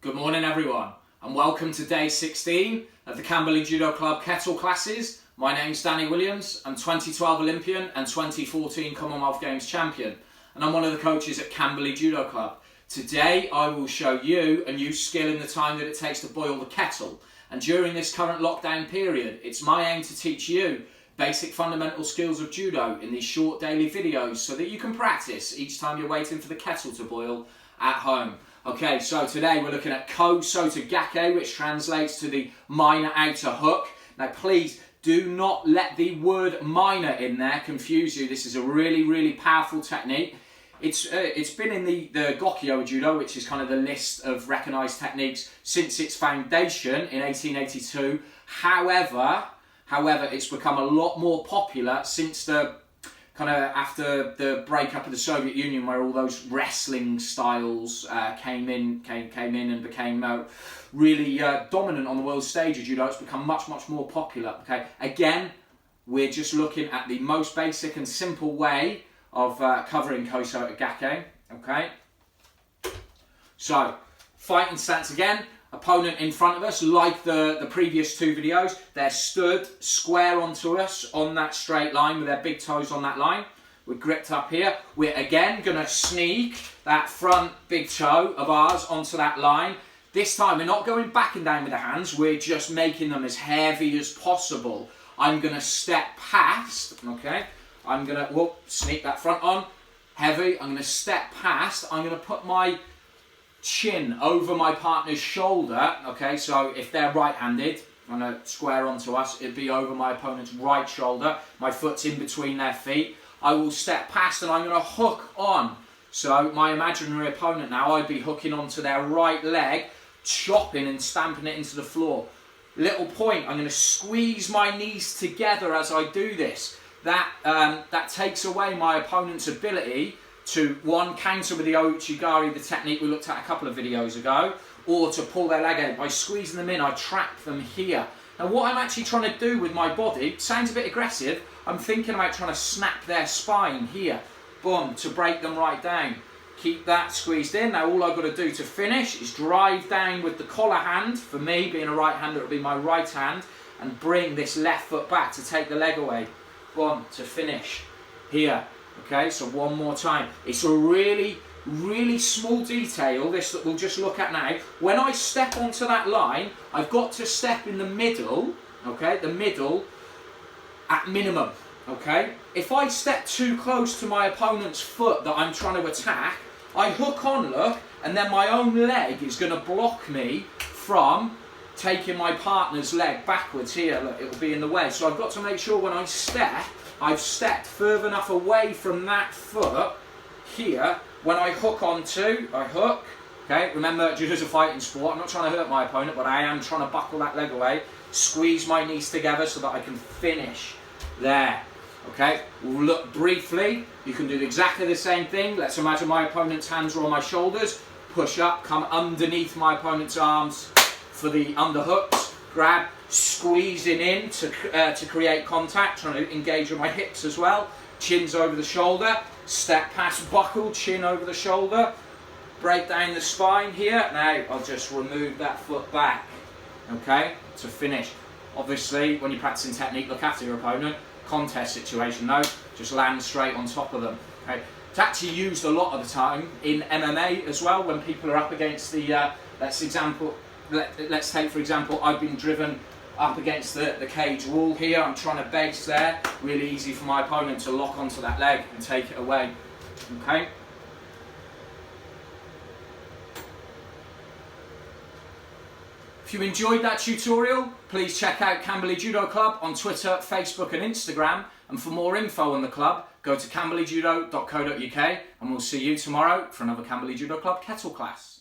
Good morning everyone and welcome to day 16 of the Camberley Judo Club Kettle classes. My name's Danny Williams, I'm 2012 Olympian and 2014 Commonwealth Games champion, and I'm one of the coaches at Camberley Judo Club. Today I will show you a new skill in the time that it takes to boil the kettle, and during this current lockdown period it's my aim to teach you basic fundamental skills of judo in these short daily videos so that you can practice each time you're waiting for the kettle to boil at home. Okay, so today we're looking at Ko Soto Gake, which translates to the minor outer hook. Now please do not let the word minor in there confuse you. This is a really powerful technique. It's been in the Gokyo Judo, which is kind of the list of recognised techniques since its foundation in 1882. However, it's become a lot more popular since after the breakup of the Soviet Union, where all those wrestling styles came in and became really dominant on the world stage of judo. It's become much more popular. Okay, again, we're just looking at the most basic and simple way of covering Ko Soto Gake. Okay, so fighting stance again. Opponent in front of us, like the previous two videos, they're stood square onto us on that straight line with their big toes on that line. We're gripped up here. We're again going to sneak that front big toe of ours onto that line. This time we're not going back and down with the hands, we're just making them as heavy as possible. I'm going to step past, okay, I'm going to sneak that front on, heavy, I'm going to step past, I'm going to put my chin over my partner's shoulder. Okay, so if they're right-handed, I'm going to square onto us, it'd be over my opponent's right shoulder. My foot's in between their feet. I will step past and I'm going to hook on. So my imaginary opponent now, I'd be hooking onto their right leg, chopping and stamping it into the floor. Little point, I'm going to squeeze my knees together as I do this. That takes away my opponent's ability to, one, counter with the Ouchigari, the technique we looked at a couple of videos ago, or to pull their leg out. By squeezing them in, I trap them here. Now what I'm actually trying to do with my body, sounds a bit aggressive, I'm thinking about trying to snap their spine here, boom, to break them right down. Keep that squeezed in. Now all I've got to do to finish is drive down with the collar hand, for me, being a right hander, it'll be my right hand, and bring this left foot back to take the leg away. Boom, to finish here. Okay, so one more time. It's a really small detail, this, that we'll just look at now. When I step onto that line, I've got to step in the middle, okay, the middle at minimum, okay? If I step too close to my opponent's foot that I'm trying to attack, I hook on, look, and then my own leg is going to block me from taking my partner's leg backwards here. Look, it will be in the way. So I've got to make sure when I step, I've stepped further enough away from that foot here. When I hook onto, I hook. Okay, remember, judo's a fighting sport. I'm not trying to hurt my opponent, but I am trying to buckle that leg away. Squeeze my knees together so that I can finish there. Okay, we'll look briefly. You can do exactly the same thing. Let's imagine my opponent's hands are on my shoulders. Push up, come underneath my opponent's arms for the underhooks. Grab, squeezing in to create contact, trying to engage with my hips as well. Chin's over the shoulder, step past buckle, chin over the shoulder, break down the spine here. Now I'll just remove that foot back, okay, to finish. Obviously, when you're practicing technique, look after your opponent. Contest situation though, just land straight on top of them. Okay, it's actually used a lot of the time in MMA as well when people are up against the, let's take for example, I've been driven up against the cage wall here, I'm trying to base there, really easy for my opponent to lock onto that leg and take it away, okay? If you enjoyed that tutorial, please check out Camberley Judo Club on Twitter, Facebook and Instagram, and for more info on the club, go to camberleyjudo.co.uk, and we'll see you tomorrow for another Camberley Judo Club Kettle class.